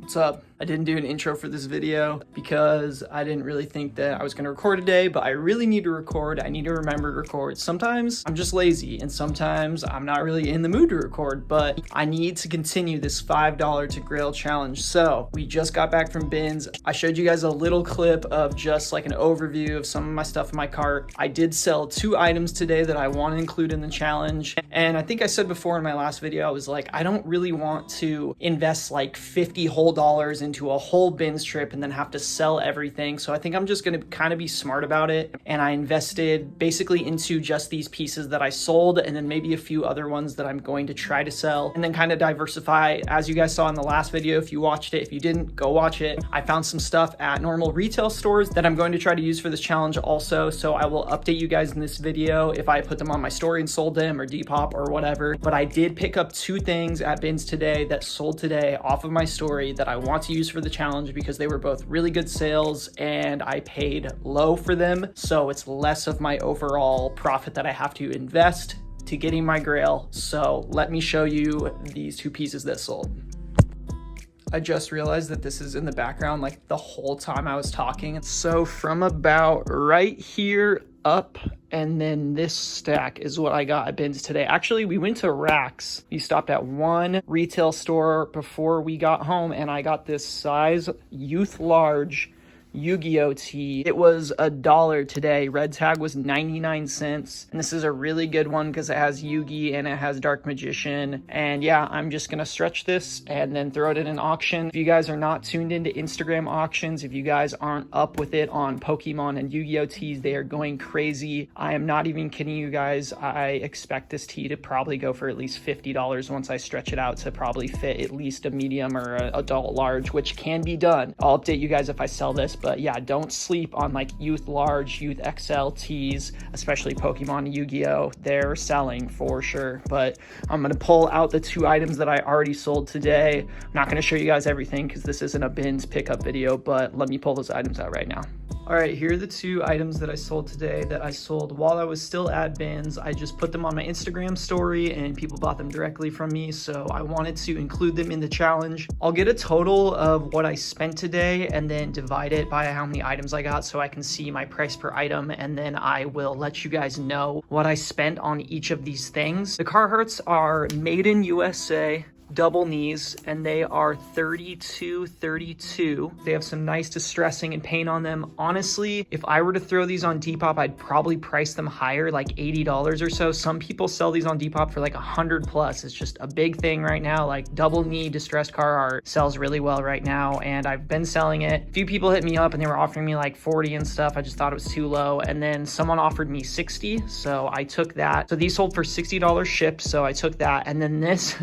What's up? I didn't do an intro for this video because I didn't really think that I was gonna record today, but I really need to record. I need to remember to record. Sometimes I'm just lazy and sometimes I'm not really in the mood to record, but I need to continue this $5 to Grail challenge. So we just got back from bins. I showed you guys a little clip of just like an overview of some of my stuff in my cart. I did sell 2 items today that I want to include in the challenge. And I think I said before in my last video, I was like, I don't really want to invest like 50 whole dollars into a whole bins trip and then have to sell everything. So I think I'm just going to kind of be smart about it. And I invested basically into just these pieces that I sold and then maybe a few other ones that I'm going to try to sell and then kind of diversify. As you guys saw in the last video, if you watched it, if you didn't, go watch it. I found some stuff at normal retail stores that I'm going to try to use for this challenge also. So I will update you guys in this video if I put them on my story and sold them or Depop or whatever. But I did pick up 2 things at bins today that sold today off of my story that I want to use for the challenge because they were both really good sales and I paid low for them. So it's less of my overall profit that I have to invest to getting my Grail. So let me show you these 2 pieces that sold. I just realized that this is in the background like the whole time I was talking. So from about right here up and then this stack is what I got at bins today. Actually, we went to Racks. We stopped at one retail store before we got home and I got this size youth large Yu-Gi-Oh tee. It was $1 today. Red tag was 99 cents. And this is a really good one because it has Yu-Gi and it has Dark Magician. And yeah, I'm just gonna stretch this and then throw it in an auction. If you guys are not tuned into Instagram auctions, if you guys aren't up with it on Pokemon and Yu-Gi-Oh tees, they are going crazy. I am not even kidding you guys. I expect this tee to probably go for at least $50 once I stretch it out to probably fit at least a medium or an adult large, which can be done. I'll update you guys if I sell this, but yeah, don't sleep on like youth large, youth XL tees, especially Pokemon and Yu-Gi-Oh. They're selling for sure. But I'm gonna pull out the 2 items that I already sold today. I'm not gonna show you guys everything because this isn't a bins pickup video, but let me pull those items out right now. All right, here are the 2 items that I sold today that I sold while I was still at bins. I just put them on my Instagram story and people bought them directly from me, so I wanted to include them in the challenge. I'll get a total of what I spent today and then divide it by how many items I got so I can see my price per item, and then I will let you guys know what I spent on each of these things. The Carhartts are made in USA. Double knees, and they are $32.32. They have some nice distressing and paint on them. Honestly, if I were to throw these on Depop, I'd probably price them higher, like $80 or so. Some people sell these on Depop for like 100 plus. It's just a big thing right now. Like double knee distressed Carhartt sells really well right now, and I've been selling it. A few people hit me up and they were offering me like 40 and stuff. I just thought it was too low, and then someone offered me 60, so I took that. So these sold for $60 shipped, so I took that. And then this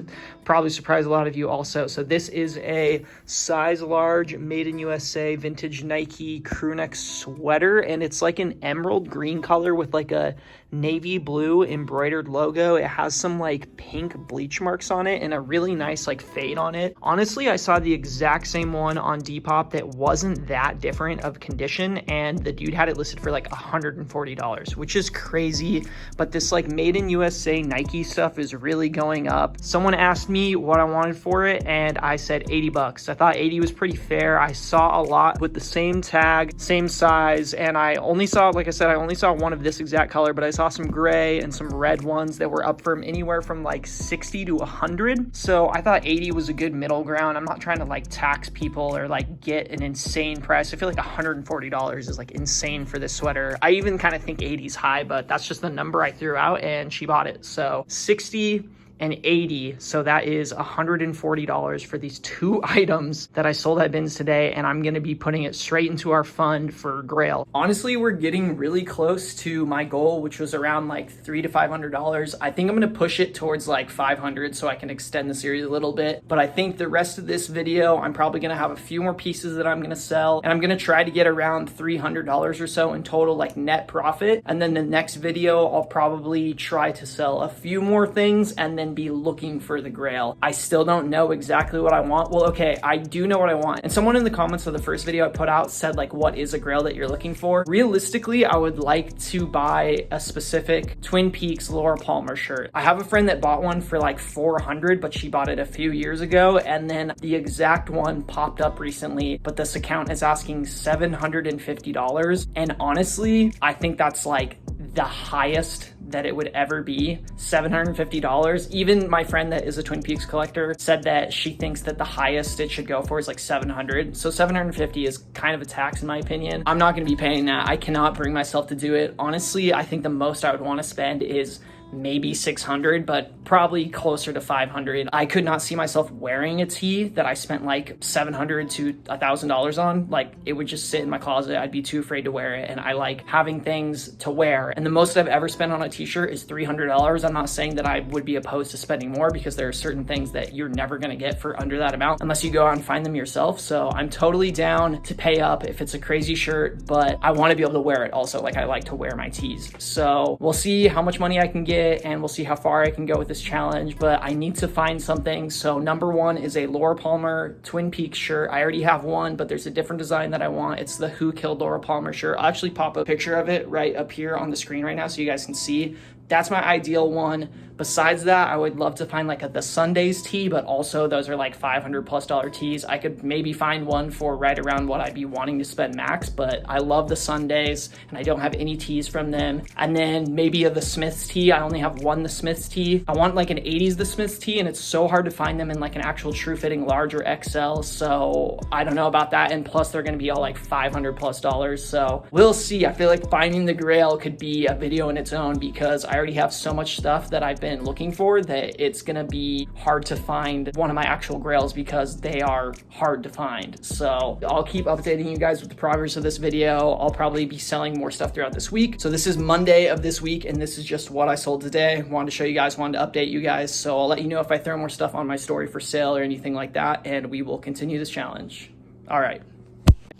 probably surprise a lot of you also. So this is a size large made in USA vintage Nike crew neck sweater, and it's like an emerald green color with like a navy blue embroidered logo. It has some like pink bleach marks on it and a really nice like fade on it. Honestly, I saw the exact same one on Depop that wasn't that different of condition, and the dude had it listed for like $140, which is crazy. But this like made in USA Nike stuff is really going up. Someone asked me what I wanted for it and I said 80 bucks. I thought 80 was pretty fair. I saw a lot with the same tag, same size, and I only saw, like I said, I only saw one of this exact color, but I saw some gray and some red ones that were up from anywhere from like 60 to 100. So I thought 80 was a good middle ground. I'm not trying to like tax people or like get an insane price. I feel like $140 is like insane for this sweater. I even kind of think 80 is high, but that's just the number I threw out and she bought it. So 60 and 80, so that is $140 for these 2 items that I sold at bins today, and I'm gonna be putting it straight into our fund for Grail. Honestly, we're getting really close to my goal, which was around like $300 to $500. I think I'm gonna push it towards like 500 so I can extend the series a little bit, but I think the rest of this video, I'm probably gonna have a few more pieces that I'm gonna sell, and I'm gonna try to get around $300 or so in total, like net profit. And then the next video, I'll probably try to sell a few more things and then then be looking for the Grail. I still don't know exactly what I want. Well, okay, I do know what I want. And someone in the comments of the first video I put out said like, what is a Grail that you're looking for? Realistically, I would like to buy a specific Twin Peaks Laura Palmer shirt. I have a friend that bought one for like $400, but she bought it a few years ago, and then the exact one popped up recently, but this account is asking $750. And honestly, I think that's like the highest that it would ever be, $750. Even my friend that is a Twin Peaks collector said that she thinks that the highest it should go for is like 700. So 750 is kind of a tax in my opinion. I'm not gonna be paying that. I cannot bring myself to do it. Honestly, I think the most I would wanna spend is maybe 600, but probably closer to 500. I could not see myself wearing a tee that I spent like $700 to $1,000 on. Like, it would just sit in my closet. I'd be too afraid to wear it. And I like having things to wear. And the most I've ever spent on a t-shirt is $300. I'm not saying that I would be opposed to spending more, because there are certain things that you're never gonna get for under that amount unless you go out and find them yourself. So I'm totally down to pay up if it's a crazy shirt, but I wanna be able to wear it also. Like, I like to wear my tees. So we'll see how much money I can get, and we'll see how far I can go with this challenge, but I need to find something. So number one is a Laura Palmer Twin Peaks shirt. I already have one, but there's a different design that I want. It's the Who Killed Laura Palmer shirt. I'll actually pop a picture of it right up here on the screen right now so you guys can see. That's my ideal one. Besides that, I would love to find like the Sundays tee, but also those are like $500+ tees. I could maybe find one for right around what I'd be wanting to spend max, but I love the Sundays and I don't have any tees from them. And then maybe the Smiths tee. I only have one The Smiths tee. I want like an 80s The Smiths tee, and it's so hard to find them in like an actual true fitting large or XL. So I don't know about that. And plus they're gonna be all like $500+. So we'll see. I feel like finding the Grail could be a video in its own, because I already have so much stuff that I've been looking for that it's gonna be hard to find one of my actual Grails, because they are hard to find. So I'll keep updating you guys with the progress of this video. I'll probably be selling more stuff throughout this week. So this is Monday of this week, and this is just what I sold today. Wanted to show you guys, wanted to update you guys. So I'll let you know if I throw more stuff on my story for sale or anything like that, and we will continue this challenge. All right.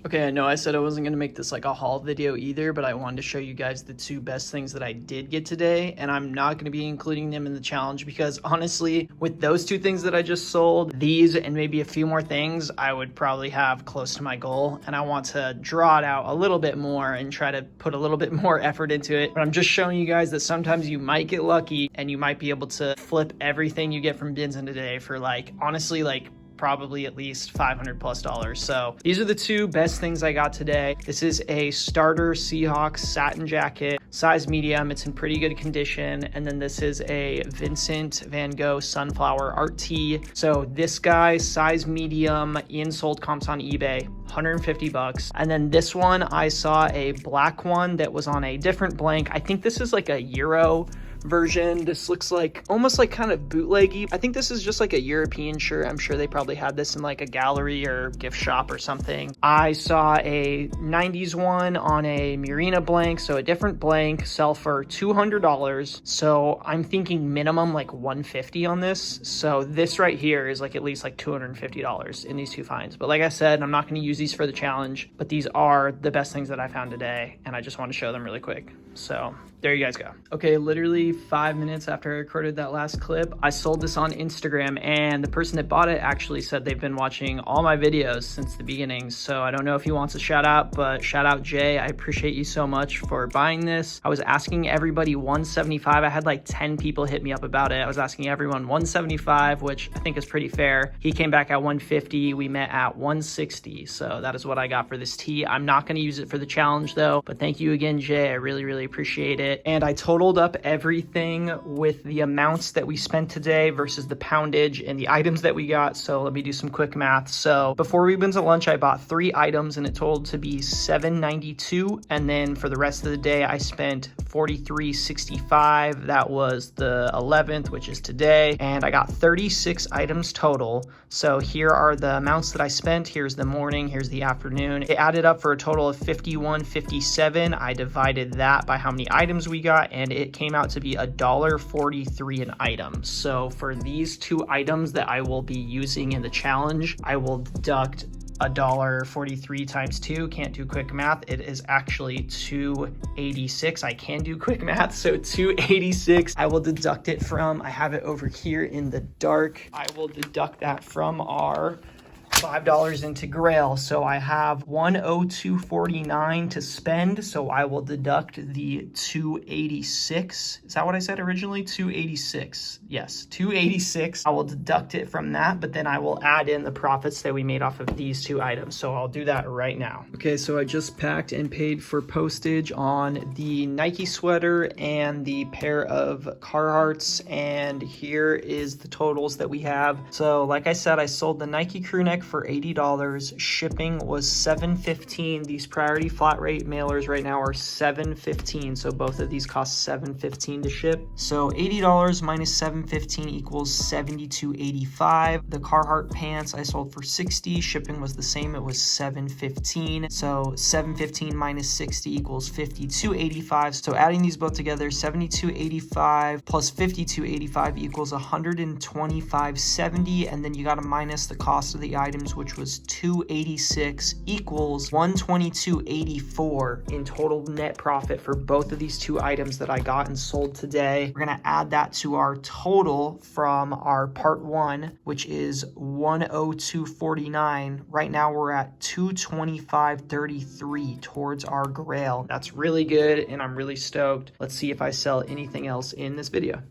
Okay, I know I said I wasn't gonna make this like a haul video either, but I wanted to show you guys the two best things that I did get today, and I'm not gonna be including them in the challenge because honestly, with those two things that I just sold, these and maybe a few more things, I would probably have close to my goal, and I want to draw it out a little bit more and try to put a little bit more effort into it. But I'm just showing you guys that sometimes you might get lucky and you might be able to flip everything you get from Dinsen today for like, honestly, like probably at least $500+. So these are the two best things I got today. This is a starter Seahawks satin jacket, size medium. It's in pretty good condition. And then this is a Vincent Van Gogh sunflower art tee. So this guy, size medium, Unsold comps on eBay, $150. And then this one, I saw a black one that was on a different blank. I think this is like a Euro version. This looks like almost like kind of bootleggy. I think this is just like a European shirt. I'm sure they probably had this in like a gallery or gift shop or something. I saw a 90s one on a Murina blank, so a different blank, sell for $200. So I'm thinking minimum like $150 on this. So this right here is like at least like $250 in these two finds. But like I said, I'm not going to use these for the challenge, but these are the best things that I found today, and I just want to show them really quick. So there you guys go. Okay, literally 5 minutes after I recorded that last clip, I sold this on Instagram, and the person that bought it actually said they've been watching all my videos since the beginning. So I don't know if he wants a shout out, but shout out Jay. I appreciate you so much for buying this. I was asking everybody $175. I had like 10 people hit me up about it. I was asking everyone $175, which I think is pretty fair. He came back at $150. We met at $160. So that is what I got for this tee. I'm not going to use it for the challenge though, but thank you again, Jay. I really, really appreciate it. And I totaled up everything with the amounts that we spent today versus the poundage and the items that we got. So let me do some quick math. So before we went to lunch, I bought 3 items and it totaled to be $7.92. And then for the rest of the day, I spent $43.65. That was the 11th, which is today. And I got 36 items total. So here are the amounts that I spent. Here's the morning, here's the afternoon. It added up for a total of $51.57. I divided that by how many items we got, and it came out to be $1.43 an item. So for these 2 items that I will be using in the challenge, I will deduct $1.43 times 2, can't do quick math. It is actually $2.86. I can do quick math, so $2.86. I will deduct it from, I have it over here in the dark. I will deduct that from our $5 into Grail. So I have $102.49 to spend. So I will deduct the $2.86. Is that what I said originally? $2.86. Yes, $2.86. I will deduct it from that, but then I will add in the profits that we made off of these two items. So I'll do that right now. Okay, so I just packed and paid for postage on the Nike sweater and the pair of Carhartts, and here is the totals that we have. So like I said, I sold the Nike crew neck for $80. Shipping was $7.15. These priority flat rate mailers right now are $7.15. So both of these cost $7.15 to ship. So $80 minus $7.15 equals $72.85. The Carhartt pants I sold for $60. Shipping was the same. It was $7.15. So $7.15 minus $60 equals $52.85. So adding these both together, $72.85 plus $52.85 equals $125.70. And then you got to minus the cost of the items, which was $286, equals $122.84 in total net profit for both of these two items that I got and sold today. We're gonna add that to our total from our part one, which is $102.49. Right now we're at $225.33 towards our Grail. That's really good, and I'm really stoked. Let's see if I sell anything else in this video.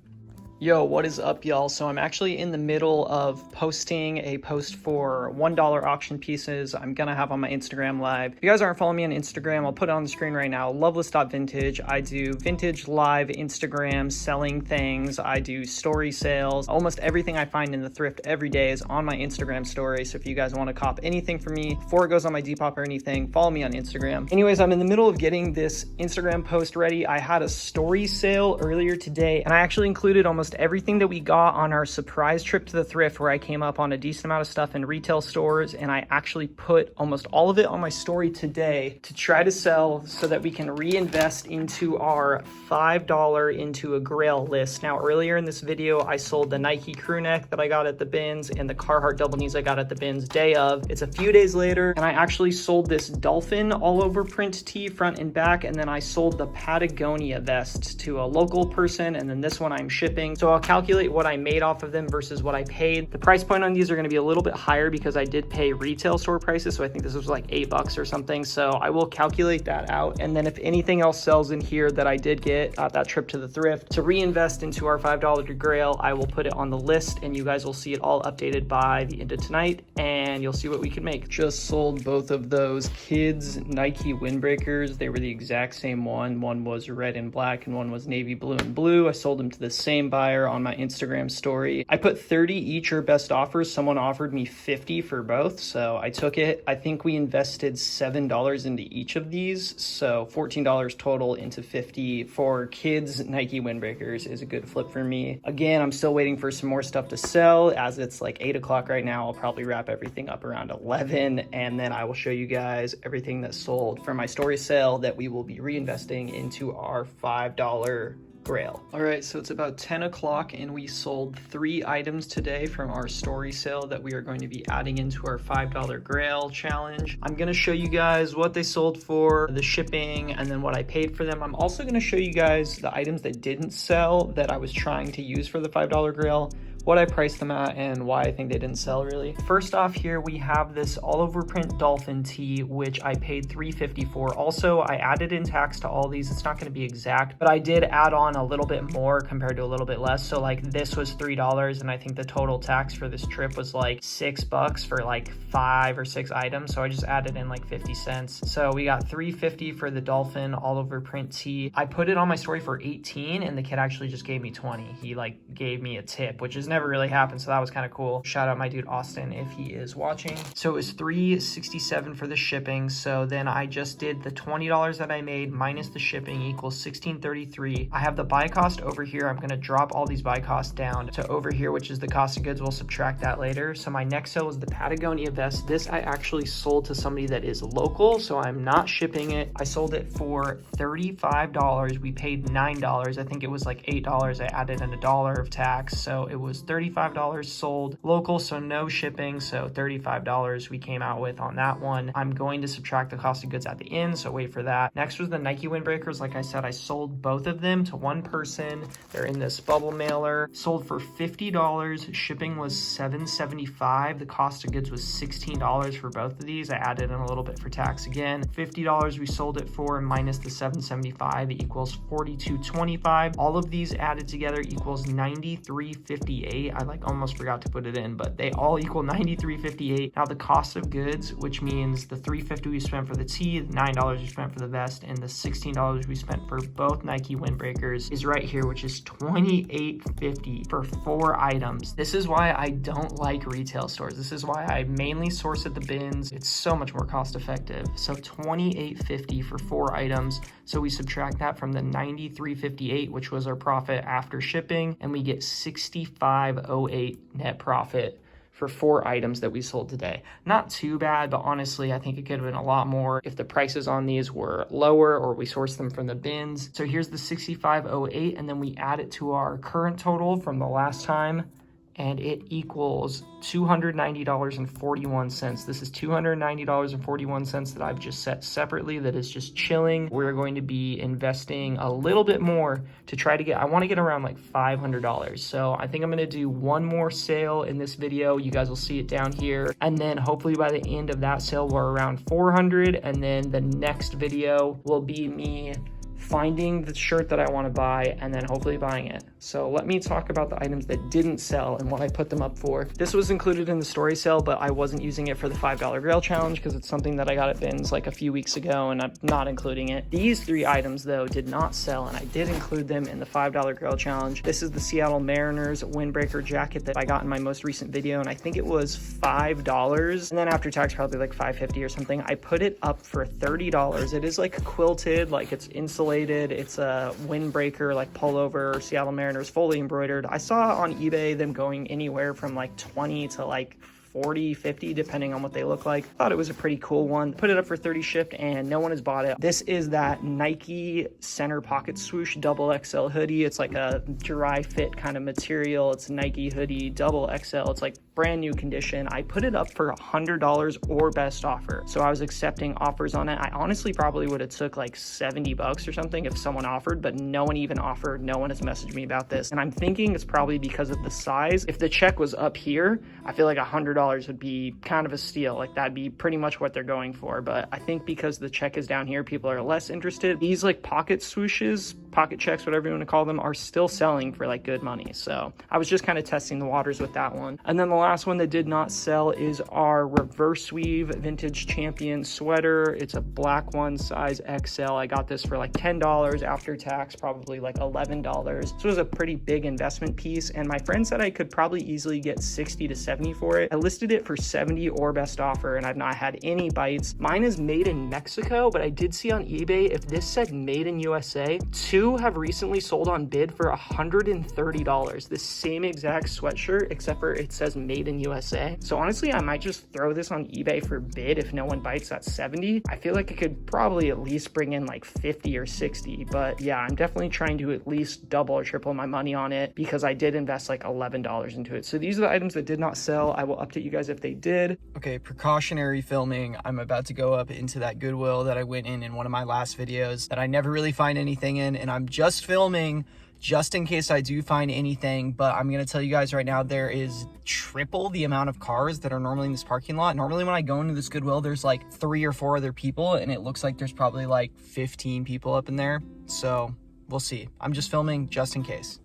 Yo, what is up, y'all? So I'm actually in the middle of posting a post for $1 auction pieces I'm gonna have on my Instagram live. If you guys aren't following me on Instagram, I'll put it on the screen right now, loveless.vintage. I do vintage live Instagram selling things. I do story sales. Almost everything I find in the thrift every day is on my Instagram story. So if you guys want to cop anything from me before it goes on my Depop or anything, follow me on Instagram. Anyways, I'm in the middle of getting this Instagram post ready. I had a story sale earlier today, and I actually included almost everything that we got on our surprise trip to the thrift, where I came up on a decent amount of stuff in retail stores, and I actually put almost all of it on my story today to try to sell so that we can reinvest into our $5 into a Grail list. Now, earlier in this video, I sold the Nike crew neck that I got at the bins and the Carhartt double knees I got at the bins day of. It's a few days later, and I actually sold this dolphin all over print tee front and back, and then I sold the Patagonia vest to a local person, and then this one I'm shipping. So I'll calculate what I made off of them versus what I paid. The price point on these are going to be a little bit higher because I did pay retail store prices. So I think this was like $8 or something. So I will calculate that out. And then if anything else sells in here that I did get at that trip to the thrift to reinvest into our $5 to Grail, I will put it on the list, and you guys will see it all updated by the end of tonight, and you'll see what we can make. Just sold both of those kids Nike windbreakers. They were the exact same one. One was red and black and one was navy blue and blue. I sold them to the same buyer on my Instagram story. I put 30 each or best offers. Someone offered me 50 for both, so I took it. I think we invested $7 into each of these, so $14 total into 50 for kids Nike windbreakers is a good flip for me. Again, I'm still waiting for some more stuff to sell. As it's like 8 o'clock right now, I'll probably wrap everything up around 11, and then I will show you guys everything that sold from my story sale that we will be reinvesting into our $5 Grail. All right, so it's about 10 o'clock and we sold 3 items today from our story sale that we are going to be adding into our $5 Grail challenge. I'm gonna show you guys what they sold for, the shipping, and then what I paid for them. I'm also gonna show you guys the items that didn't sell that I was trying to use for the $5 Grail, what I priced them at, and why I think they didn't sell really. First off, here we have this all over print dolphin tee, which I paid $3.50 for. Also, I added in tax to all these. It's not gonna be exact, but I did add on a little bit more compared to a little bit less. So like this was $3, and I think the total tax for this trip was like $6 for like 5 or 6 items. So I just added in like 50 cents. So we got $3.50 for the dolphin all over print tee. I put it on my story for 18, and the kid actually just gave me 20. He like gave me a tip, which is never really happened, so that was kind of cool. Shout out my dude Austin if he is watching. So it was $3.67 for the shipping. So then I just did the $20 that I made minus the shipping equals $16.33. I have the buy cost over here. I'm gonna drop all these buy costs down to over here, which is the cost of goods. We'll subtract that later. So my next sale is the Patagonia vest. This I actually sold to somebody that is local, so I'm not shipping it. I sold it for $35. We paid $9. I think it was like $8. I added in $1 of tax, so it was was $35 sold local, so no shipping, so $35 we came out with on that one. I'm going to subtract the cost of goods at the end, so wait for that. Next was the Nike windbreakers. Like I said, I sold both of them to one person. They're in this bubble mailer, sold for $50. Shipping was $7.75. The cost of goods was $16 for both of these. I added in a little bit for tax again. $50 we sold it for, minus the $7.75 equals $42.25. All of these added together equals $93.58. I almost forgot to put it in, but they all equal $93.58. Now the cost of goods, which means the $3.50 we spent for the tee, the $9 we spent for the vest, and the $16 we spent for both Nike windbreakers, is right here, which is $28.50 for 4 items. This is why I don't like retail stores. This is why I mainly source at the bins. It's so much more cost effective. So $28.50 for 4 items. So we subtract that from the $93.58, which was our profit after shipping, and we get $65.08 net profit for 4 items that we sold today. Not too bad, but honestly, I think it could have been a lot more if the prices on these were lower or we sourced them from the bins. So here's the $65.08, and then we add it to our current total from the last time, and it equals $290.41. This is $290.41 that I've just set separately that is just chilling. We're going to be investing a little bit more to try to get, I want to get around like $500. So I think I'm going to do one more sale in this video. You guys will see it down here. And then hopefully by the end of that sale, we're around 400. And then the next video will be me finding the shirt that I want to buy and then hopefully buying it. So let me talk about the items that didn't sell and what I put them up for. This was included in the story sale, but I wasn't using it for the $5 Grail challenge because it's something that I got at bins like a few weeks ago and I'm not including it. These 3 items though did not sell and I did include them in the $5 Grail challenge. This is the Seattle Mariners windbreaker jacket that I got in my most recent video, and I think it was $5, and then after tax probably like $5.50 or something. I put it up for $30. It is like quilted, like it's insulated. It's a windbreaker, like pullover, Seattle Mariners, fully embroidered. I saw on eBay them going anywhere from like 20 to like 40, 50, depending on what they look like. Thought it was a pretty cool one. Put it up for 30 shipped and no one has bought it. This is that Nike center pocket swoosh double XL hoodie. It's like a dry fit kind of material. It's Nike hoodie double XL. It's like brand new condition. I put it up for $100 or best offer. So I was accepting offers on it. I honestly probably would have took like 70 bucks or something if someone offered, but no one even offered. No one has messaged me about this. And I'm thinking it's probably because of the size. If the check was up here, I feel like $100 would be kind of a steal. Like that'd be pretty much what they're going for. But I think because the check is down here, people are less interested. These like pocket swooshes, pocket checks, whatever you want to call them, are still selling for like good money. So I was just kind of testing the waters with that one. And then the last one that did not sell is our reverse weave vintage champion sweater. It's a black one, size XL. I got this for like $10 after tax, probably like $11. So it was a pretty big investment piece. And my friend said I could probably easily get 60 to 70 for it. I listed it for 70 or best offer and I've not had any bites. Mine is made in Mexico, but I did see on eBay, if this said made in USA, 2 have recently sold on bid for $130. The same exact sweatshirt, except for it says made in USA. So honestly, I might just throw this on eBay for bid if no one bites at 70. I feel like I could probably at least bring in like 50 or 60, but yeah, I'm definitely trying to at least double or triple my money on it because I did invest like $11 into it. So these are the items that did not sell. I will update you guys if they did. Okay, precautionary filming. I'm about to go up into that Goodwill that I went in one of my last videos that I never really find anything in, and I'm just filming just in case I do find anything. But I'm gonna tell you guys right now, there is triple the amount of cars that are normally in this parking lot. Normally when I go into this Goodwill, there's like 3 or 4 other people, and it looks like there's probably like 15 people up in there. So we'll see. I'm just filming just in case.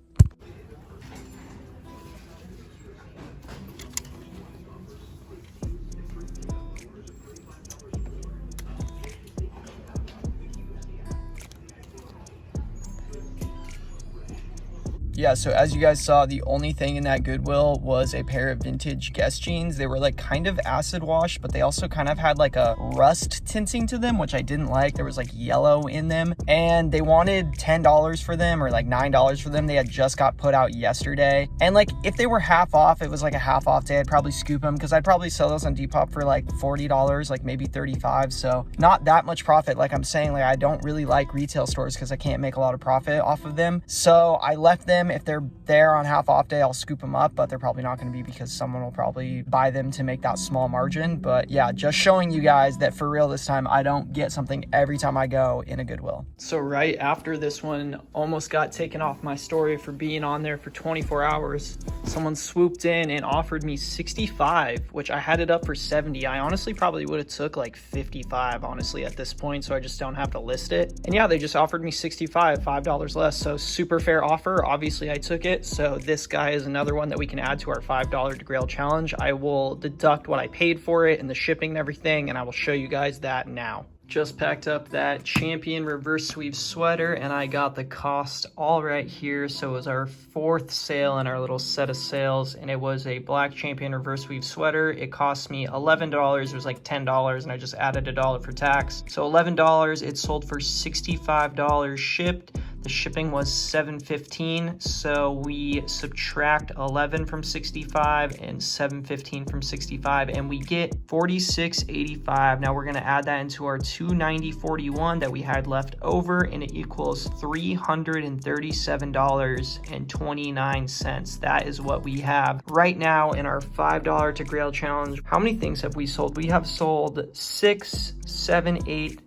Yeah, so as you guys saw, the only thing in that Goodwill was a pair of vintage Guess jeans. They were like kind of acid wash, but they also kind of had like a rust tinting to them, which I didn't like. There was like yellow in them, and they wanted $10 for them or like $9 for them. They had just got put out yesterday. And like if they were half off, it was like a half off day, I'd probably scoop them because I'd probably sell those on Depop for like $40, like maybe $35. So not that much profit. Like I'm saying, like I don't really like retail stores because I can't make a lot of profit off of them. So I left them time. If they're there on half off day, I'll scoop them up, but they're probably not going to be because someone will probably buy them to make that small margin. But yeah, just showing you guys that for real this time, I don't get something every time I go in a Goodwill. So right after this one almost got taken off my story for being on there for 24 hours, someone swooped in and offered me 65, which I had it up for 70. I honestly probably would have took like 55, honestly, at this point, so I just don't have to list it. And yeah, they just offered me 65, $5 less, so super fair offer. Obviously, I took it. So this guy is another one that we can add to our $5 Grail challenge. I will deduct what I paid for it and the shipping and everything, and I will show you guys that now. Just packed up that Champion reverse sweep sweater, and I got the cost all right here. So it was our 4th sale in our little set of sales, and it was a black Champion reverse sweep sweater. It cost me $11. It was like $10, and I just added $1 for tax. So $11. It sold for $65 shipped. The shipping was $7.15, so we subtract 11 from 65 and $7.15 from 65, and we get $46.85. Now we're gonna add that into our $290.41 that we had left over, and it equals $337.29. That is what we have right now in our $5 to Grail challenge. How many things have we sold? We have sold 6, 7, 8,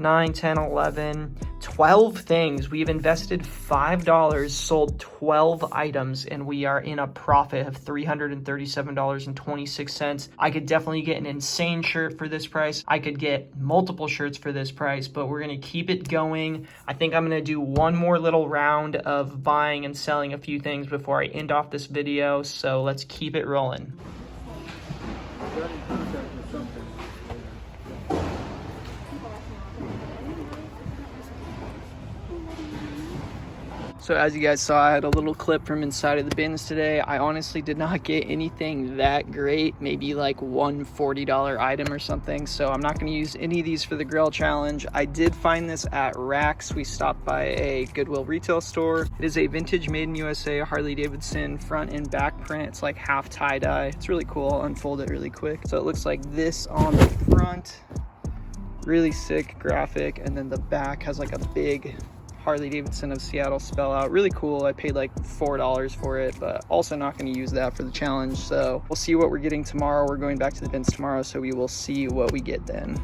9, 10, 11, 12 things. We've invested $5, sold 12 items, and we are in a profit of $337.26. I could definitely get an insane shirt for this price. I could get multiple shirts for this price, but we're going to keep it going. I think I'm going to do one more little round of buying and selling a few things before I end off this video, so let's keep it rolling. So as you guys saw, I had a little clip from inside of the bins today. I honestly did not get anything that great, maybe like one $40 item or something. So I'm not gonna use any of these for the Grail challenge. I did find this at Racks. We stopped by a Goodwill retail store. It is a vintage made in USA Harley Davidson front and back print. It's like half tie-dye. It's really cool. I'll unfold it really quick. So it looks like this on the front. Really sick graphic. And then the back has like a big Harley Davidson of Seattle spell out. Really cool. I paid like $4 for it, but also not going to use that for the challenge. So we'll see what we're getting tomorrow. We're going back to the bins tomorrow, so we will see what we get then.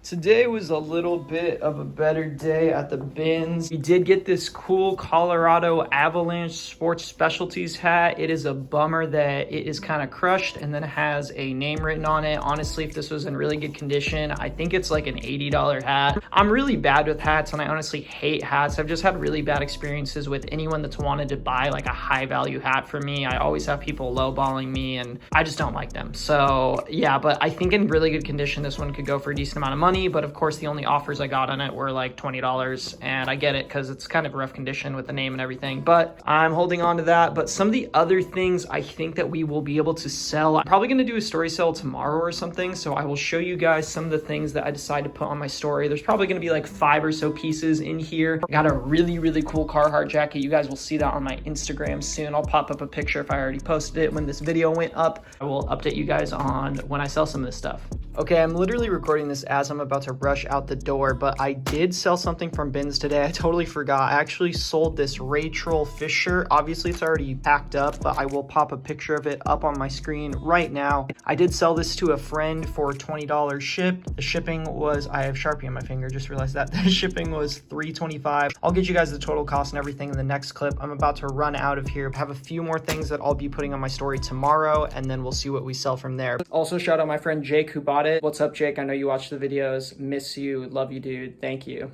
Today was a little bit of a better day at the bins. We did get this cool Colorado Avalanche Sports Specialties hat. It is a bummer that it is kind of crushed and then it has a name written on it. Honestly, if this was in really good condition, I think it's like an $80 hat. I'm really bad with hats, and I honestly hate hats. I've just had really bad experiences with anyone that's wanted to buy like a high value hat from me. I always have people lowballing me, and I just don't like them. So yeah, but I think in really good condition, this one could go for a decent amount of money. But of course, the only offers I got on it were like $20, and I get it because it's kind of rough condition with the name and everything, but I'm holding on to that. But some of the other things I think that we will be able to sell, I'm probably going to do a story sale tomorrow or something, so I will show you guys some of the things that I decide to put on my story. There's probably going to be like 5 or so pieces in here. I got a really cool Carhartt jacket. You guys will see that on my Instagram soon. I'll pop up a picture if I already posted it when this video went up. I will update you guys on when I sell some of this stuff. Okay, I'm literally recording this as I'm about to rush out the door, but I did sell something from bins today. I totally forgot. I actually sold this Rachel fish shirt. Obviously, it's already packed up, but I will pop a picture of it up on my screen right now. I did sell this to a friend for $20 shipped. The shipping was, I have Sharpie on my finger, just realized that. The shipping was $3.25. I'll get you guys the total cost and everything in the next clip. I'm about to run out of here. I have a few more things that I'll be putting on my story tomorrow, and then we'll see what we sell from there. Also, shout out my friend Jake who bought it. What's up, Jake? I know you watch the videos. Miss you. Love you, dude. Thank you.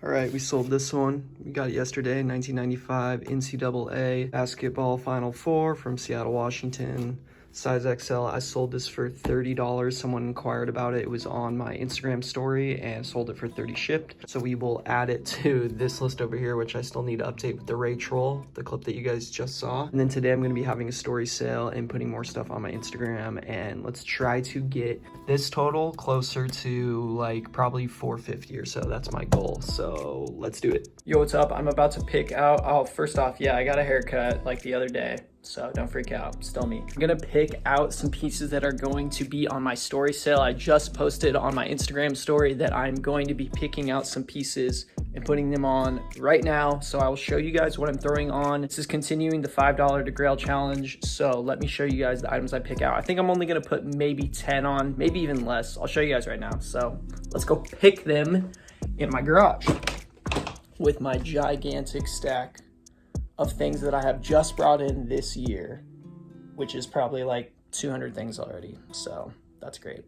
All right, we sold this one. We got it yesterday, 1995 NCAA Basketball Final Four from Seattle, Washington. size XL. I sold this for $30. Someone inquired about it. It was on my Instagram story and sold it for $30 shipped. So we will add it to this list over here, which I still need to update with the Ray Troll, the clip that you guys just saw. And then today I'm gonna be having a story sale and putting more stuff on my Instagram, and let's try to get this total closer to like probably 450 or so. That's my goal, so let's do it. Yo, what's up? I'm about to pick out, oh, first off, yeah, I got a haircut like the other day, so don't freak out, still me. I'm gonna pick out some pieces that are going to be on my story sale. I just posted on my Instagram story that I'm going to be picking out some pieces and putting them on right now. So I will show you guys what I'm throwing on. This is continuing the $5 to Grail challenge. So let me show you guys the items I pick out. I think I'm only gonna put maybe 10 on, maybe even less. I'll show you guys right now. So let's go pick them in my garage with my gigantic stack of things that I have just brought in this year, which is probably like 200 things already. So that's great.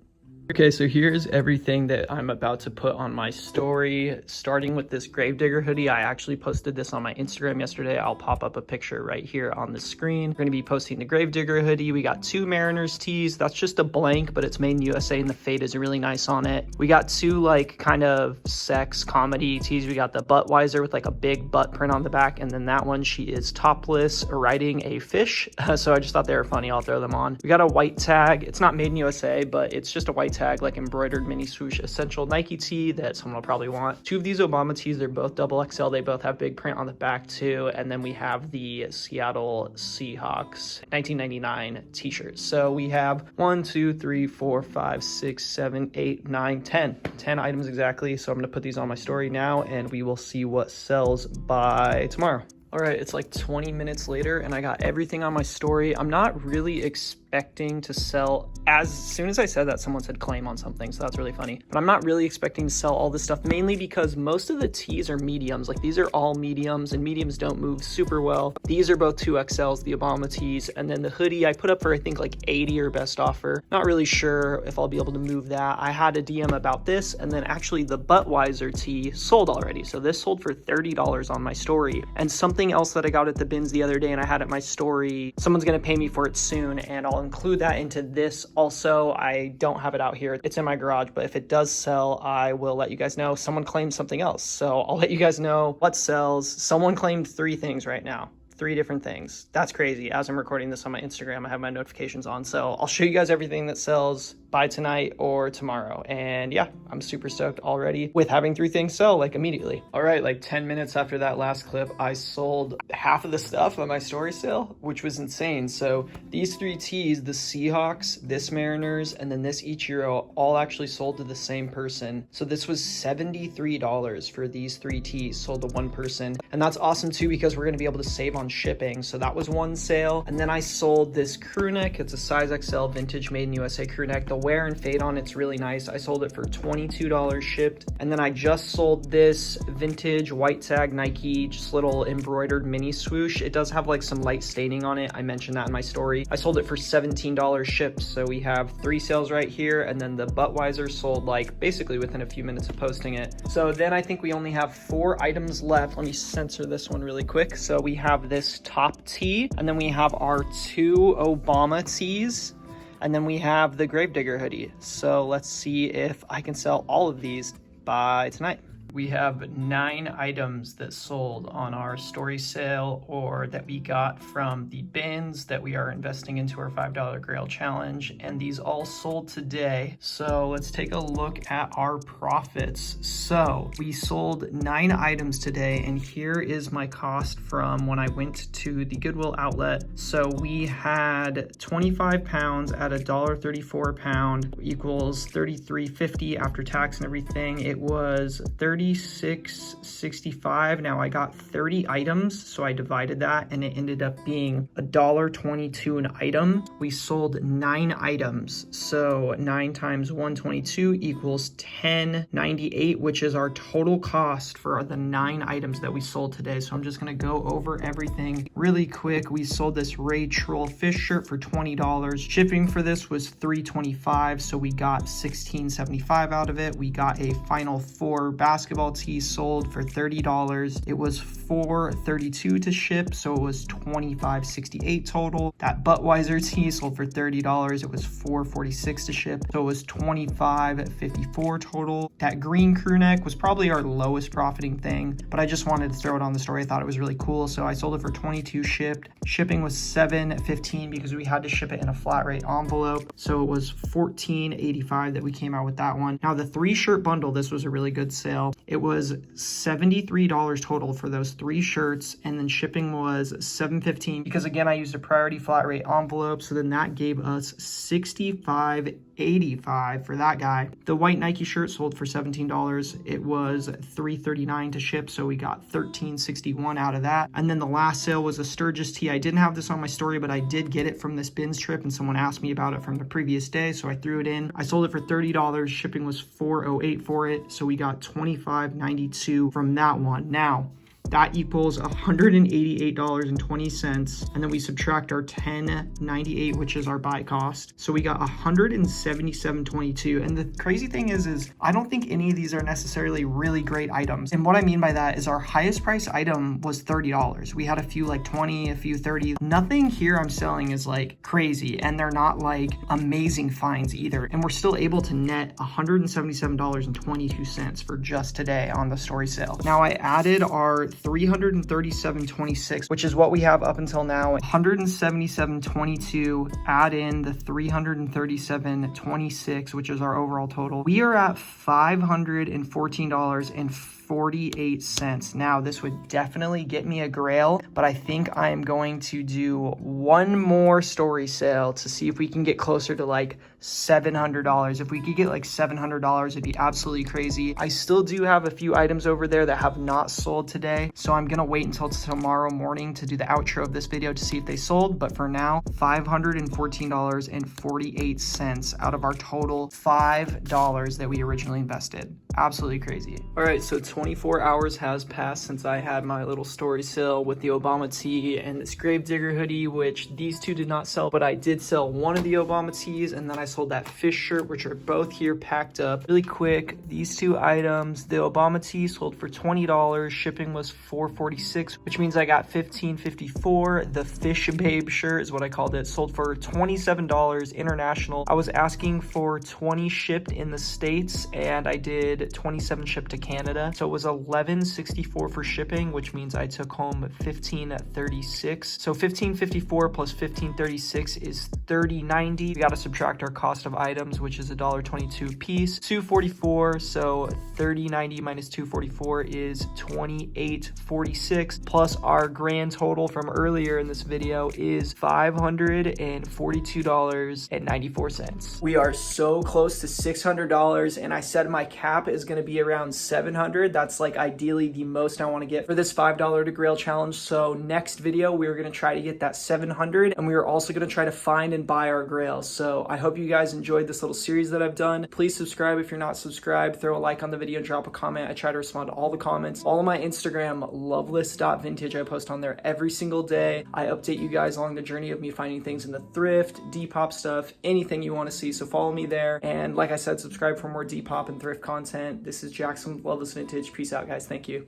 Okay, so here's everything that I'm about to put on my story, starting with this Gravedigger hoodie. I actually posted this on my Instagram yesterday. I'll pop up a picture right here on the screen. We're gonna be posting the Gravedigger hoodie. We got 2 Mariners tees. That's just a blank, but it's made in USA and the fade is really nice on it. We got 2 like kind of sex comedy tees. We got the Buttweiser with like a big butt print on the back, and then that one, she is topless riding a fish. So I just thought they were funny. I'll throw them on. We got a white tag. It's not made in USA, but it's just a white tag, like embroidered mini swoosh essential Nike tee that someone will probably want. 2 of these Obama tees, they're both double XL. They both have big print on the back too. And then we have the Seattle Seahawks 1999 t-shirts. So we have 1, 2, 3, 4, 5, 6, 7, 8, 9, 10 items exactly. So I'm gonna put these on my story now and we will see what sells by tomorrow. All right, it's like 20 minutes later and I got everything on my story. I'm not really expecting to sell, as soon as I said that, someone said claim on something, so that's really funny. But I'm not really expecting to sell all this stuff, mainly because most of the tees are mediums. Like these are all mediums and mediums don't move super well. These are both 2XLs, the Obama tees, and then the hoodie I put up for I think like 80 or best offer. Not really sure if I'll be able to move that. I had a DM about this, and then actually the Buttweiser tee sold already. So this sold for $30 on my story. And something else that I got at the bins the other day and I had at my story, someone's gonna pay me for it soon, and I'll include that into this also. I don't have it out here, it's in my garage, but if it does sell, I will let you guys know. Someone claimed something else, so I'll let you guys know what sells. Someone claimed 3 things right now. 3 different things. That's crazy. As I'm recording this on my Instagram, I have my notifications on, so I'll show you guys everything that sells by tonight or tomorrow. And yeah, I'm super stoked already with having 3 things sell like immediately. All right, like 10 minutes after that last clip, I sold half of the stuff on my story sale, which was insane. So these 3 tees, the Seahawks, this Mariners, and then this Ichiro, all actually sold to the same person. So this was $73 for these 3 tees sold to one person. And that's awesome too, because we're gonna be able to save on shipping. So that was one sale. And then I sold this crew neck. It's a size XL vintage made in USA crew neck. The wear and fade on it's really nice. I sold it for $22 shipped. And then I just sold this vintage white tag Nike, just little embroidered mini swoosh. It does have like some light staining on it. I mentioned that in my story. I sold it for $17 shipped. So we have 3 sales right here. And then the Buttweiser sold like basically within a few minutes of posting it. So then I think we only have 4 items left. Let me censor this one really quick. So we have this top tee, and then we have our 2 Obama tees, and then we have the Gravedigger hoodie. So let's see if I can sell all of these by tonight. We have 9 items that sold on our story sale or that we got from the bins that we are investing into our $5 Grail challenge, and these all sold today. So let's take a look at our profits. So we sold 9 items today, and here is my cost from when I went to the Goodwill outlet. So we had 25 pounds at $1.34 a pound equals $33.50 after tax and everything. It was $36.65. Now I got 30 items, so I divided that and it ended up being $1.22 an item. We sold 9 items, so 9 times 122 equals $10.98, which is our total cost for the 9 items that we sold today. So I'm just gonna go over everything really quick. We sold this Ray Troll fish shirt for $20. Shipping for this was $3.25, so we got $16.75 out of it. We got a Final Four basketball basketball tee sold for $30. It was $4.32 to ship, so it was $25.68 total. That Budweiser tee sold for $30. It was $4.46 to ship, so it was $25.54 total. That green crew neck was probably our lowest profiting thing, but I just wanted to throw it on the story. I thought it was really cool, so I sold it for $22 shipped. Shipping was $7.15 because we had to ship it in a flat rate envelope, so it was $14.85 that we came out with that one. Now the 3-shirt bundle, this was a really good sale. It was $73 total for those 3 shirts, and then shipping was $7.15 because again I used a priority flat rate envelope, so then that gave us $65.85 for that guy. The white Nike shirt sold for $17. It was $3.39 to ship, so we got $13.61 out of that. And then the last sale was a Sturgis tee. I didn't have this on my story, but I did get it from this bins trip, and someone asked me about it from the previous day, so I threw it in. I sold it for $30. Shipping was $4.08 for it, so we got $25.92 from that one. Now that equals $188.20, and then we subtract our $10.98, which is our buy cost, so we got $177.22. And the crazy thing is I don't think any of these are necessarily really great items, and what I mean by that is our highest price item was $30. We had a few like 20, a few 30. Nothing here I'm selling is like crazy, and they're not like amazing finds either, and we're still able to net $177.22 for just today on the story sale. Now I added our $337.26, which is what we have up until now. $177.22, add in the $337.26, which is our overall total. We are at $514.48. Now this would definitely get me a Grail, but I think I am going to do one more story sale to see if we can get closer to like $700. If we could get like $700, it'd be absolutely crazy. I still do have a few items over there that have not sold today, so I'm gonna wait until tomorrow morning to do the outro of this video to see if they sold. But for now, $514.48 out of our total $5 that we originally invested. Absolutely crazy. All right, so 24 hours has passed since I had my little story sale with the Obama tee and this Gravedigger hoodie, which these two did not sell, but I did sell one of the Obama tees, and then I sold that fish shirt, which are both here packed up. Really quick, these 2 items, the Obama tee sold for $20, shipping was $4.46, which means I got $15.54. The fish babe shirt is what I called it, sold for $27 international. I was asking for 20 shipped in the States, and I did 27 shipped to Canada, so it was $11.64 for shipping, which means I took home $15.36. So $15.54 plus $15.36 is $30.90. We got to subtract our cost of items, which is $1.22 a piece, $2.44. So $30.90 minus $2.44 is $28.46, plus our grand total from earlier in this video is $542.94. We are so close to $600, and I said my cap is going to be around $700. That's like ideally the most I want to get for this $5 to Grail challenge. So next video, we're going to try to get that $700, and we are also going to try to find and buy our Grail. So I hope you guys enjoyed this little series that I've done. Please subscribe if you're not subscribed. Throw a like on the video and drop a comment. I try to respond to all the comments. Follow my Instagram, loveless.vintage. I post on there every single day. I update you guys along the journey of me finding things in the thrift, Depop stuff, anything you want to see. So follow me there. And like I said, subscribe for more Depop and thrift content. This is Jackson with Loveless Vintage. Peace out, guys. Thank you.